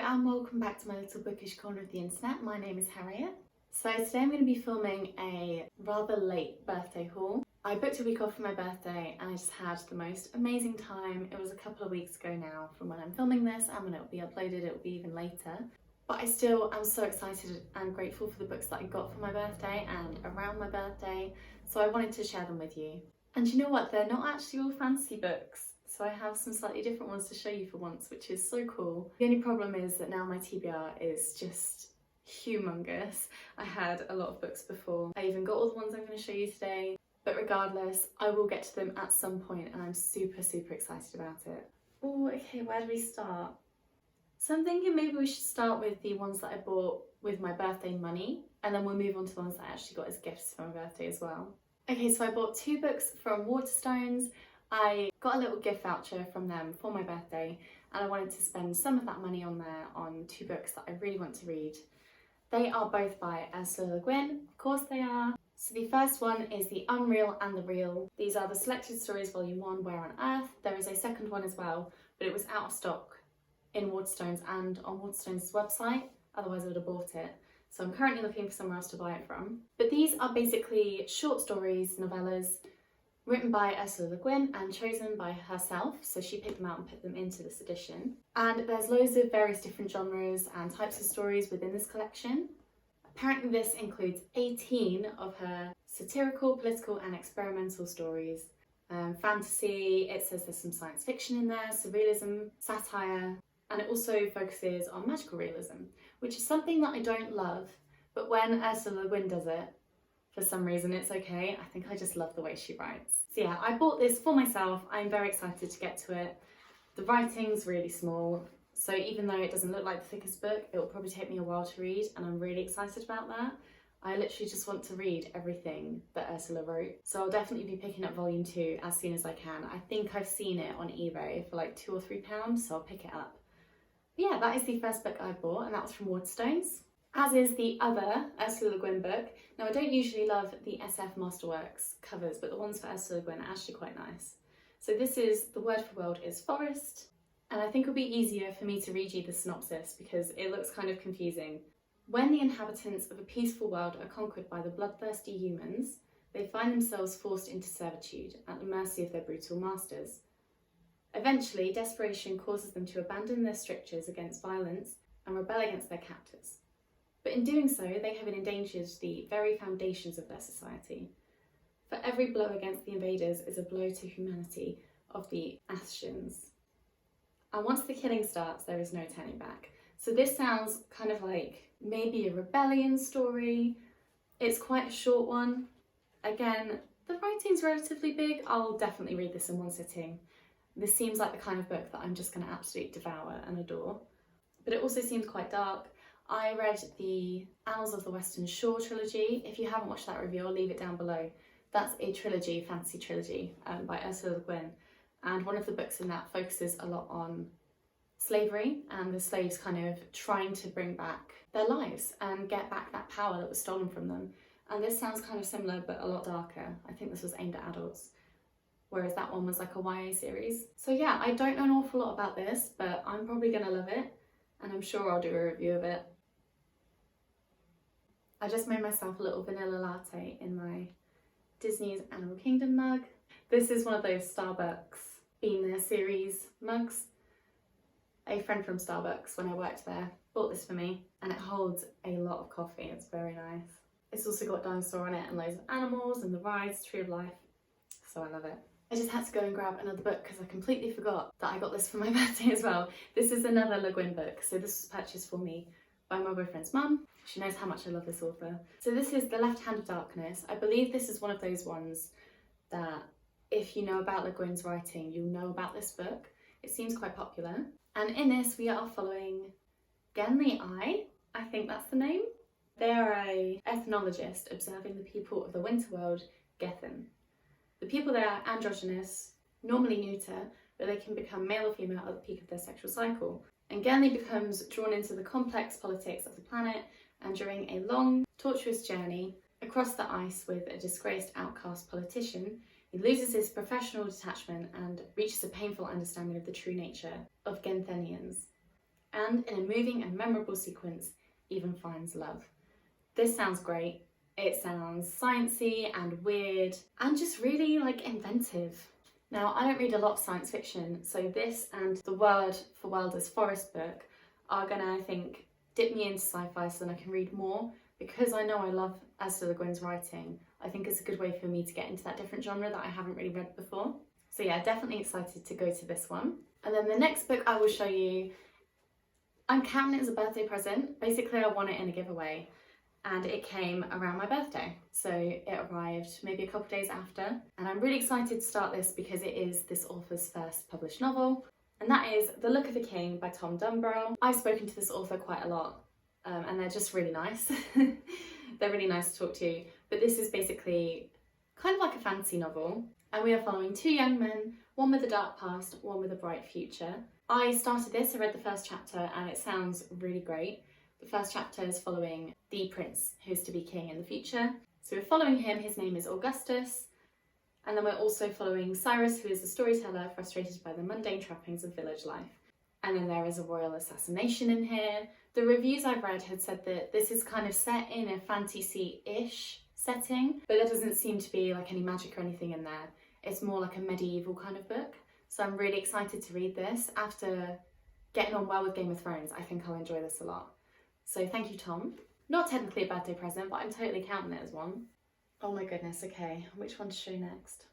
and welcome back to my little bookish corner of the internet. My name is Harriet. So today I'm going to be filming a rather late birthday haul. I booked a week off for my birthday and I just had the most amazing time. It was a couple of weeks ago now from when I'm filming this, and when it will be uploaded it will be even later. But I still am so excited and grateful for the books that I got for my birthday and around my birthday, so I wanted to share them with you. And you know what, they're not actually all fantasy books. So I have some slightly different ones to show you for once, which is so cool. The only problem is that now my TBR is just humongous. I had a lot of books before. I even got all the ones I'm going to show you today. But regardless, I will get to them at some point and I'm super excited about it. Oh, okay, where do we start? So I'm thinking maybe we should start with the ones that I bought with my birthday money, and then we'll move on to the ones that I actually got as gifts for my birthday as well. Okay, so I bought 2 books from Waterstones. I got a little gift voucher from them for my birthday and I wanted to spend some of that money on there on 2 books that I really want to read. They are both by Ursula Le Guin, of course they are. So the first one is The Unreal and the Real. These are the Selected Stories Volume 1, Where on Earth. There is a second one as well, but it was out of stock in Waterstones and on Waterstones' website, otherwise I would have bought it. So I'm currently looking for somewhere else to buy it from. But these are basically short stories, novellas, written by Ursula Le Guin and chosen by herself, so she picked them out and put them into this edition. And there's loads of various different genres and types of stories within this collection. Apparently this includes 18 of her satirical, political and experimental stories. Fantasy, it says there's some science fiction in there, surrealism, satire, and it also focuses on magical realism, which is something that I don't love, but when Ursula Le Guin does it, for some reason it's okay. I think I just love the way she writes. So yeah, I bought this for myself. I'm very excited to get to it. The writing's really small, so even though it doesn't look like the thickest book, it will probably take me a while to read, and I'm really excited about that. I literally just want to read everything that Ursula wrote. So I'll definitely be picking up volume 2 as soon as I can. I think I've seen it on eBay for like £2 or £3, so I'll pick it up. But yeah, that is the first book I bought, and that was from Waterstones. As is the other Ursula Le Guin book. Now I don't usually love the SF Masterworks covers, but the ones for Ursula Le Guin are actually quite nice. So this is, the word for world is forest, and I think it'll be easier for me to read you the synopsis because it looks kind of confusing. When the inhabitants of a peaceful world are conquered by the bloodthirsty humans, they find themselves forced into servitude at the mercy of their brutal masters. Eventually, desperation causes them to abandon their strictures against violence and rebel against their captors. But in doing so, they have endangered the very foundations of their society. For every blow against the invaders is a blow to humanity of the Ascians. And once the killing starts, there is no turning back. So this sounds kind of like maybe a rebellion story. It's quite a short one. Again, the writing's relatively big. I'll definitely read this in one sitting. This seems like the kind of book that I'm just going to absolutely devour and adore. But it also seems quite dark. I read the Annals of the Western Shore trilogy. If you haven't watched that review, I'll leave it down below. That's a trilogy, fantasy trilogy, by Ursula Le Guin. And one of the books in that focuses a lot on slavery and the slaves kind of trying to bring back their lives and get back that power that was stolen from them. And this sounds kind of similar, but a lot darker. I think this was aimed at adults, whereas that one was like a YA series. So yeah, I don't know an awful lot about this, but I'm probably gonna love it, and I'm sure I'll do a review of it. I just made myself a little vanilla latte in my Disney's Animal Kingdom mug. This is one of those Starbucks Been There series mugs. A friend from Starbucks, when I worked there, bought this for me, and it holds a lot of coffee. It's very nice. It's also got dinosaur on it and loads of animals and the rides, Tree of Life, so I love it. I just had to go and grab another book because I completely forgot that I got this for my birthday as well. This is another Le Guin book, so this was purchased for me by my boyfriend's mum. She knows how much I love this author. So this is The Left Hand of Darkness. I believe this is one of those ones that if you know about Le Guin's writing, you'll know about this book. It seems quite popular. And in this we are following Genli I think that's the name. They are an ethnologist observing the people of the winter world, Gethin. The people there are androgynous, normally neuter, but they can become male or female at the peak of their sexual cycle. And Genli becomes drawn into the complex politics of the planet, and during a long, tortuous journey across the ice with a disgraced outcast politician, he loses his professional detachment and reaches a painful understanding of the true nature of Genthenians. and in a moving and memorable sequence, even finds love. This sounds great. It sounds sciencey and weird and just really inventive. Now, I don't read a lot of science fiction, so this and the Word for Wilder's Forest book are gonna, I think, dip me into sci-fi so then I can read more, because I know I love Ursula Le Guin's writing. I think it's a good way for me to get into that different genre that I haven't really read before. So yeah, definitely excited to go to this one. And then the next book I will show you, I'm counting it as a birthday present. Basically, I won it in a giveaway and it came around my birthday. So it arrived maybe a couple days after. And I'm really excited to start this because it is this author's first published novel. And that is The Look of the King by Tom Dunbarrow. I've spoken to this author quite a lot and they're just really nice. They're really nice to talk to. But this is basically kind of like a fantasy novel. And we are following two young men, one with a dark past, one with a bright future. I started this, I read the first chapter and it sounds really great. The first chapter is following the prince who's to be king in the future. So we're following him, his name is Augustus. And then we're also following Cyrus, who is a storyteller frustrated by the mundane trappings of village life. And then there is a royal assassination in here. The reviews I've read had said that this is kind of set in a fantasy-ish setting, but there doesn't seem to be any magic or anything in there. It's more like a medieval kind of book. So I'm really excited to read this. After getting on well with Game of Thrones, I think I'll enjoy this a lot. So thank you, Tom. Not technically a birthday present, but I'm totally counting it as one. Oh my goodness, okay, which one to show next?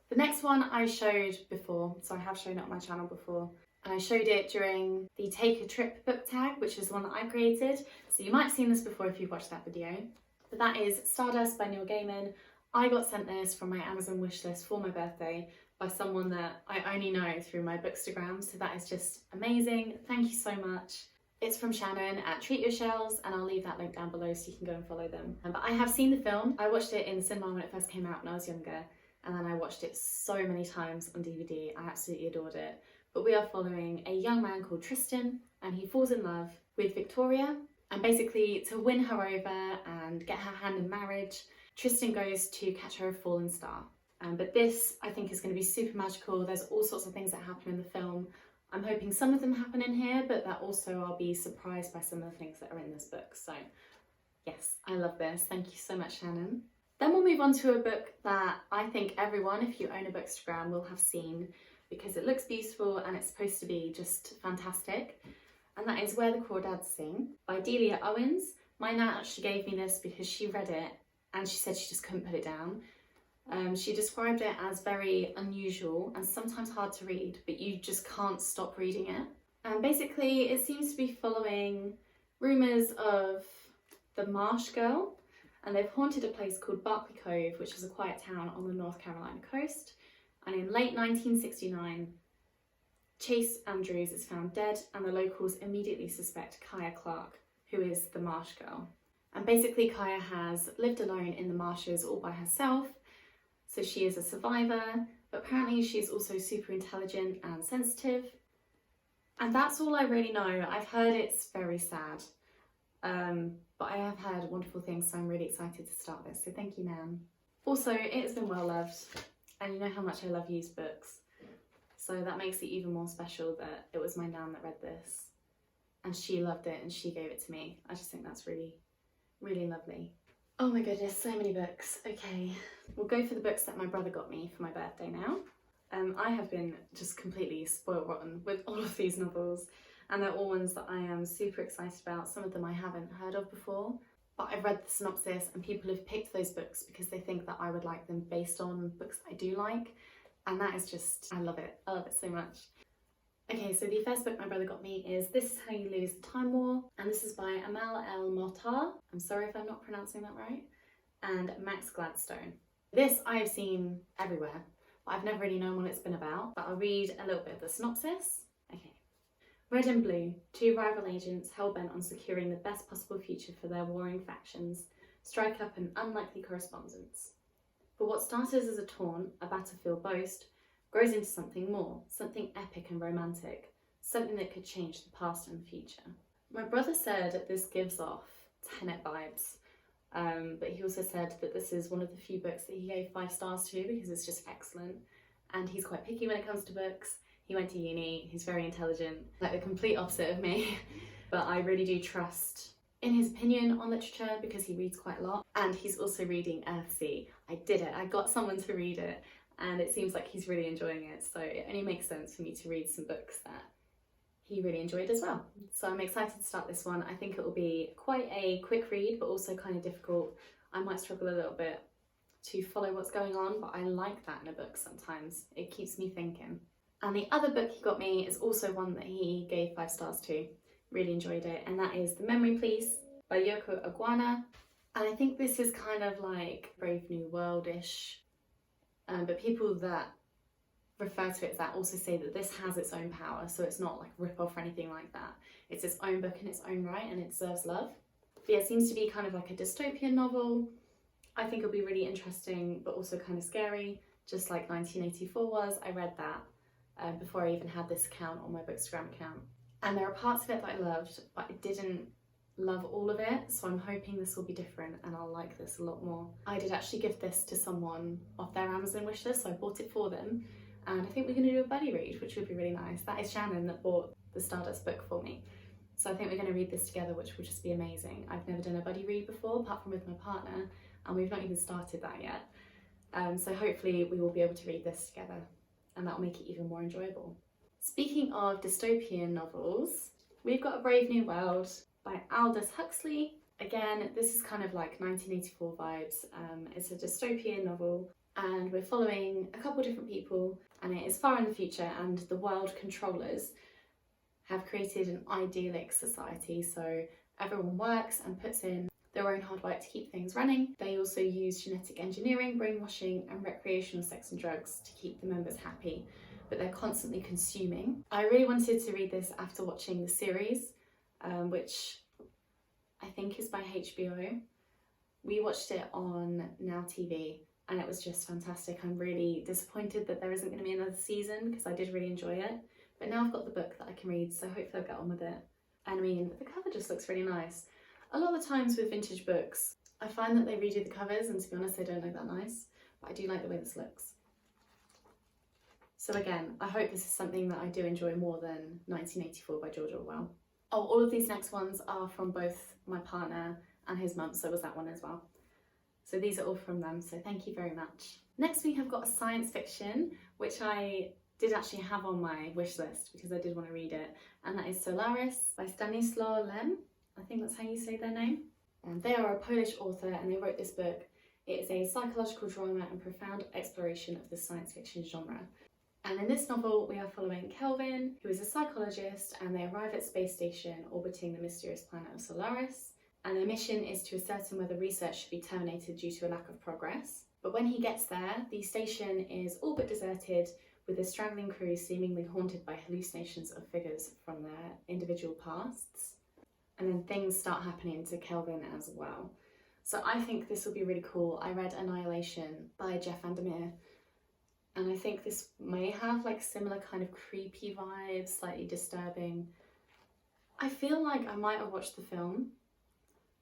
The next one I showed before, so I have shown it on my channel before, and I showed it during the Take a Trip book tag, which is the one that I created, so you might have seen this before if you've watched that video. But that is Stardust by Neil Gaiman. I got sent this from my Amazon wishlist for my birthday by someone that I only know through my Bookstagram, so that is just amazing. Thank you so much. It's from Shannon at Treat Your Shells, and I'll leave that link down below so you can go and follow them. But I have seen the film. I watched it in the cinema when it first came out when I was younger, and then I watched it so many times on DVD. I absolutely adored it. But we are following a young man called Tristan, and he falls in love with Victoria. And basically, to win her over and get her hand in marriage, Tristan goes to catch her a fallen star. But this, I think, is going to be super magical. There's all sorts of things that happen in the film. I'm hoping some of them happen in here, but that also I'll be surprised by some of the things that are in this book. So yes, I love this. Thank you so much, Shannon. Then we'll move on to a book that I think everyone, if you own a Bookstagram, will have seen because it looks beautiful and it's supposed to be just fantastic. And that is Where the Crawdads Sing by Delia Owens. My nan actually gave me this because she read it and she said she just couldn't put it down. She described it as very unusual and sometimes hard to read, but you just can't stop reading it. And basically it seems to be following rumours of the Marsh Girl, and they've haunted a place called Barkley Cove, which is a quiet town on the North Carolina coast. And in late 1969, Chase Andrews is found dead and the locals immediately suspect Kaya Clark, who is the Marsh Girl. And basically Kaya has lived alone in the marshes all by herself. So she is a survivor, but apparently she's also super intelligent and sensitive. And that's all I really know. I've heard it's very sad, but I have heard wonderful things, so I'm really excited to start this. So thank you, Nan. Also, it has been well loved, and you know how much I love used books. So that makes it even more special that it was my nan that read this, and she loved it and she gave it to me. I just think that's really, really lovely. Oh my goodness, so many books. Okay, we'll go for the books that my brother got me for my birthday now. I have been just completely spoiled rotten with all of these novels, and they're all ones that I am super excited about. Some of them I haven't heard of before, but I've read the synopsis and people have picked those books because they think that I would like them based on books I do like, and that is just, I love it so much. Okay, so the first book my brother got me is This Is How You Lose the Time War, and this is by Amal El Mortar. I'm sorry if I'm not pronouncing that right. And Max Gladstone. This I have seen everywhere, but I've never really known what it's been about, but I'll read a little bit of the synopsis. Okay. Red and Blue, two rival agents hell-bent on securing the best possible future for their warring factions, strike up an unlikely correspondence. But what started as a taunt, a battlefield boast, grows into something more, something epic and romantic, something that could change the past and the future. My brother said this gives off Tenet vibes, but he also said that this is one of the few books that he gave 5 stars to because it's just excellent, and he's quite picky when it comes to books. He went to uni, he's very intelligent, like the complete opposite of me. But I really do trust in his opinion on literature because he reads quite a lot. And he's also reading Earthsea. I did it, I got someone to read it, and it seems like he's really enjoying it. So it only makes sense for me to read some books that he really enjoyed as well. So I'm excited to start this one. I think it will be quite a quick read, but also kind of difficult. I might struggle a little bit to follow what's going on, but I like that in a book sometimes. It keeps me thinking. And the other book he got me is also one that he gave 5 stars to. Really enjoyed it, and that is The Memory Police by Yoko Aguana. And I think this is kind of like Brave New World-ish, but people that refer to it as that also say that this has its own power, so it's not like a rip-off or anything like that. It's its own book in its own right, and it deserves love. But yeah, it seems to be kind of like a dystopian novel. I think it'll be really interesting, but also kind of scary, just like 1984 was. I read that before I even had this account on my Bookstagram account. And there are parts of it that I loved, but I didn't love all of it, so I'm hoping this will be different and I'll like this a lot more. I did actually give this to someone off their Amazon wishlist, so I bought it for them, and I think we're going to do a buddy read, which would be really nice. That is Shannon that bought the Stardust book for me. So I think we're going to read this together, which will just be amazing. I've never done a buddy read before, apart from with my partner, and we've not even started that yet. So hopefully we will be able to read this together, and that will make it even more enjoyable. Speaking of dystopian novels, we've got A Brave New World by Aldous Huxley. Again, this is kind of like 1984 vibes. It's a dystopian novel, and we're following a couple different people, and it is far in the future, and the world controllers have created an idyllic society. So everyone works and puts in their own hard work to keep things running. They also use genetic engineering, brainwashing, and recreational sex and drugs to keep the members happy, but they're constantly consuming. I really wanted to read this after watching the series, which I think is by HBO. We watched it on Now TV, and it was just fantastic. I'm really disappointed that there isn't going to be another season because I did really enjoy it. But now I've got the book that I can read, so hopefully I'll get on with it. And I mean, the cover just looks really nice. A lot of the times with vintage books, I find that they redo the covers, and to be honest, they don't look that nice, but I do like the way this looks. So again, I hope this is something that I do enjoy more than 1984 by George Orwell. Oh, all of these next ones are from both my partner and his mum, so was that one as well. So these are all from them, so thank you very much. Next we have got a science fiction, which I did actually have on my wish list because I did want to read it, and that is Solaris by Stanislaw Lem. I think that's how you say their name. And they are a Polish author, and they wrote this book. It is a psychological drama and profound exploration of the science fiction genre. And in this novel, we are following Kelvin, who is a psychologist, and they arrive at space station orbiting the mysterious planet of Solaris. And their mission is to ascertain whether research should be terminated due to a lack of progress. But when he gets there, the station is all but deserted, with the straggling crew seemingly haunted by hallucinations of figures from their individual pasts. And then things start happening to Kelvin as well. So I think this will be really cool. I read Annihilation by Jeff Vandermeer, and I think this may have like similar kind of creepy vibes, slightly disturbing. I feel like I might have watched the film,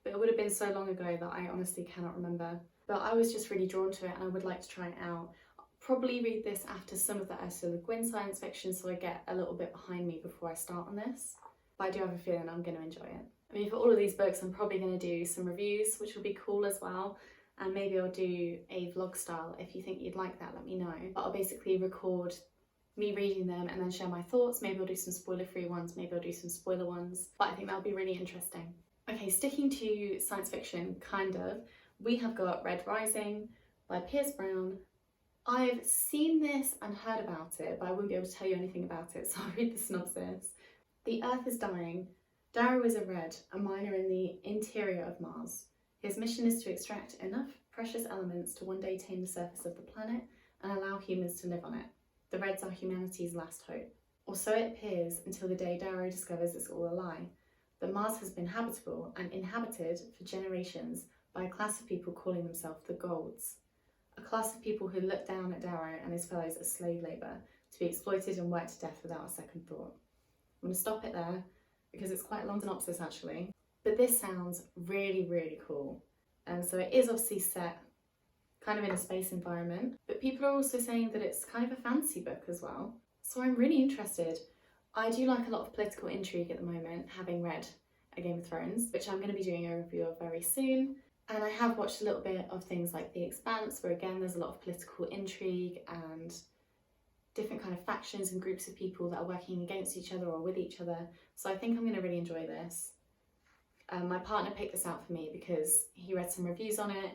but it would have been so long ago that I honestly cannot remember. But I was just really drawn to it, and I would like to try it out. I'll probably read this after some of the Ursula Le Guin science fiction, so I get a little bit behind me before I start on this. But I do have a feeling I'm going to enjoy it. I mean, for all of these books, I'm probably going to do some reviews, which will be cool as well. And maybe I'll do a vlog style. If you think you'd like that, let me know. But I'll basically record me reading them and then share my thoughts. Maybe I'll do some spoiler-free ones, maybe I'll do some spoiler ones. But I think that'll be really interesting. Okay, sticking to science fiction, kind of, we have got Red Rising by Pierce Brown. I've seen this and heard about it, but I wouldn't be able to tell you anything about it, so I'll read the synopsis. The Earth is dying. Darrow is a Red, a miner in the interior of Mars. His mission is to extract enough precious elements to one day tame the surface of the planet and allow humans to live on it. The Reds are humanity's last hope. Or so it appears until the day Darrow discovers it's all a lie. That Mars has been habitable and inhabited for generations by a class of people calling themselves the Golds. A class of people who look down at Darrow and his fellows as slave labour, to be exploited and worked to death without a second thought. I'm going to stop it there because it's quite a long synopsis actually. But this sounds really, really cool. And so it is obviously set kind of in a space environment, but people are also saying that it's kind of a fantasy book as well. So I'm really interested. I do like a lot of political intrigue at the moment, having read A Game of Thrones, which I'm going to be doing a review of very soon. And I have watched a little bit of things like The Expanse, where again there's a lot of political intrigue and different kind of factions and groups of people that are working against each other or with each other. So I think I'm going to really enjoy this. My partner picked this out for me because he read some reviews on it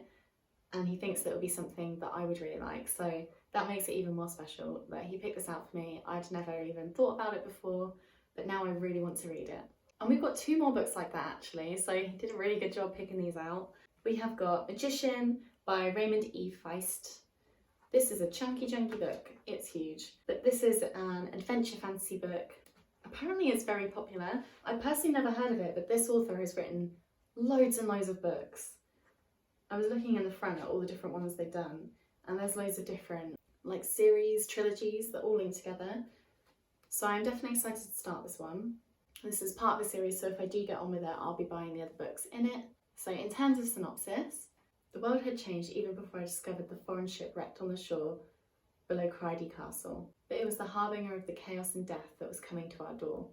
and he thinks that it would be something that I would really like. So that makes it even more special that he picked this out for me. I'd never even thought about it before, but now I really want to read it. And we've got 2 more books like that actually, so he did a really good job picking these out. We have got Magician by Raymond E. Feist. This is a chunky book, it's huge. But this is an adventure fantasy book. Apparently it's very popular. I personally never heard of it, but this author has written loads and loads of books. I was looking in the front at all the different ones they've done, and there's loads of different like series, trilogies that all link together. So I'm definitely excited to start this one. This is part of a series, so if I do get on with it, I'll be buying the other books in it. So in terms of synopsis, the world had changed even before I discovered the foreign ship wrecked on the shore below Crydy Castle. But it was the harbinger of the chaos and death that was coming to our door.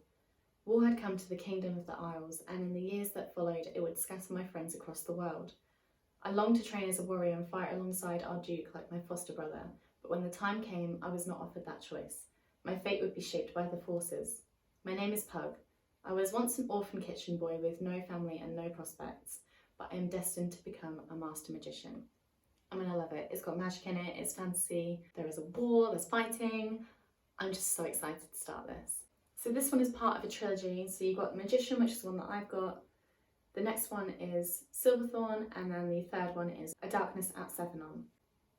War had come to the kingdom of the Isles, and in the years that followed, it would scatter my friends across the world. I longed to train as a warrior and fight alongside our duke like my foster brother, but when the time came, I was not offered that choice. My fate would be shaped by the forces. My name is Pug. I was once an orphan kitchen boy with no family and no prospects, but I am destined to become a master magician. I'm gonna love it. It's got magic in it, it's fantasy, there is a war, there's fighting. I'm just so excited to start this. So this one is part of a trilogy. So you've got Magician, which is the one that I've got. The next one is Silverthorn, and then the third one is A Darkness at Sevenon.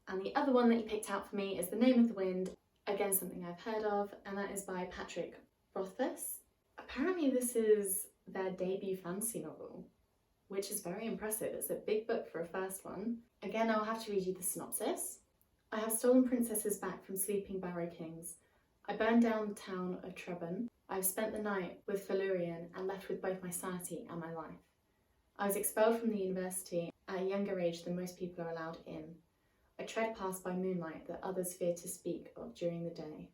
And the other one that you picked out for me is The Name of the Wind, again something I've heard of, and that is by Patrick Rothfuss. Apparently this is their debut fantasy novel, which is very impressive. It's a big book for a first one. Again, I'll have to read you the synopsis. I have stolen princesses back from sleeping Barrow Kings. I burned down the town of Trebon. I have spent the night with Felurian and left with both my sanity and my life. I was expelled from the university at a younger age than most people are allowed in. I tread past by moonlight that others fear to speak of during the day.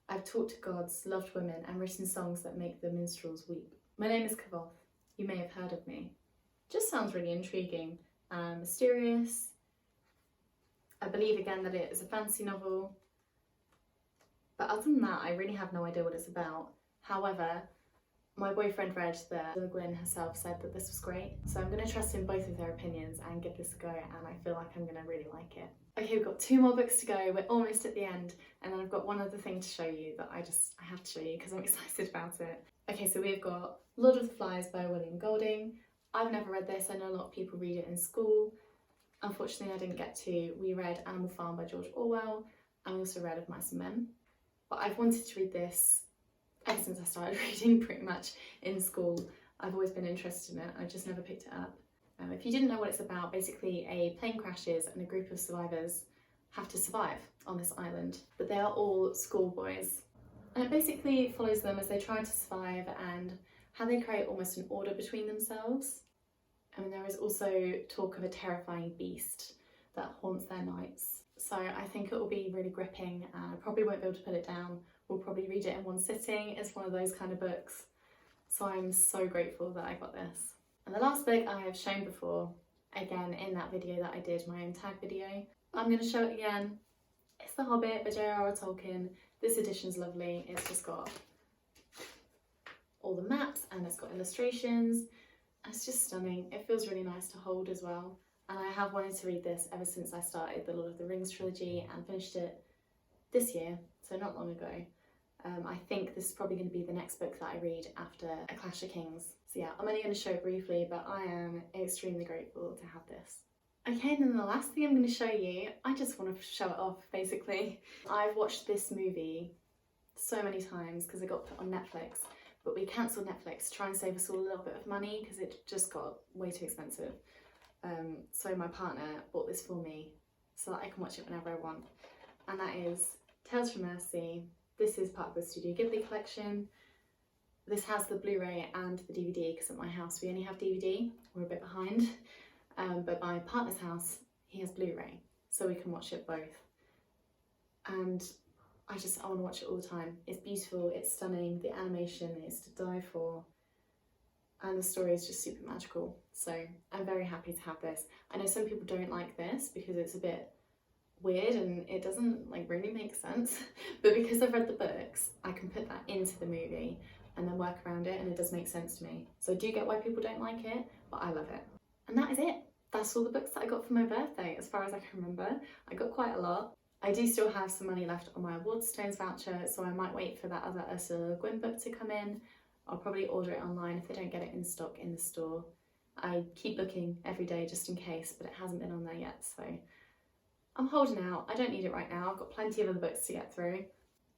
I've talked to gods, loved women, and written songs that make the minstrels weep. My name is Kavoth. You may have heard of me. Just sounds really intriguing and mysterious. I believe again that it is a fantasy novel. But other than that, I really have no idea what it's about. However, my boyfriend read that Le Guin herself said that this was great. So I'm going to trust in both of their opinions and give this a go, and I feel like I'm going to really like it. Okay, we've got 2 more books to go. We're almost at the end. And then I've got one other thing to show you that I have to show you because I'm excited about it. Okay, so we've got Lord of the Flies by William Golding. I've never read this. I know a lot of people read it in school. Unfortunately, I didn't get to. We read Animal Farm by George Orwell, and we also read Of Mice and Men. But I've wanted to read this ever since I started reading pretty much in school. I've always been interested in it. I've just never picked it up. If you didn't know what it's about, basically a plane crashes and a group of survivors have to survive on this island. But they are all schoolboys. And it basically follows them as they try to survive and how they create almost an order between themselves. I mean, there is also talk of a terrifying beast that haunts their nights. So I think it will be really gripping, and I probably won't be able to put it down. We'll probably read it in one sitting. It's one of those kind of books. So I'm so grateful that I got this. And the last book I have shown before, again in that video that I did, my own tag video. I'm going to show it again. It's The Hobbit by J.R.R. Tolkien. This edition's lovely. It's just got all the maps and it's got illustrations. And it's just stunning. It feels really nice to hold as well. And I have wanted to read this ever since I started the Lord of the Rings trilogy and finished it this year, so not long ago. I think this is probably going to be the next book that I read after A Clash of Kings. So yeah, I'm only going to show it briefly, but I am extremely grateful to have this. Okay, and then the last thing I'm going to show you, I just want to show it off basically. I've watched this movie so many times because it got put on Netflix, but we cancelled Netflix to try and save us all a little bit of money because it just got way too expensive. So my partner bought this for me so that I can watch it whenever I want, and that is Tales from Mercy. This is part of the Studio Ghibli collection. This has the Blu-ray and the DVD because at my house we only have DVD. We're a bit behind, but my partner's house, he has Blu-ray, so we can watch it both. And I want to watch it all the time. It's beautiful, it's stunning, the animation is to die for, and the story is just super magical. So I'm very happy to have this. I know some people don't like this because it's a bit weird and it doesn't like really make sense, but because I've read the books, I can put that into the movie and then work around it, and it does make sense to me. So I do get why people don't like it, but I love it. And that is it. That's all the books that I got for my birthday, as far as I can remember. I got quite a lot. I do still have some money left on my Waterstones voucher, so I might wait for that other Ursula Le Guin book to come in. I'll probably order it online if they don't get it in stock in the store. I keep looking every day just in case, but it hasn't been on there yet, so I'm holding out. I don't need it right now. I've got plenty of other books to get through.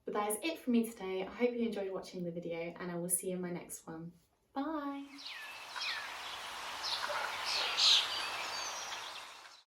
But that is it for me today. I hope you enjoyed watching the video, and I will see you in my next one. Bye!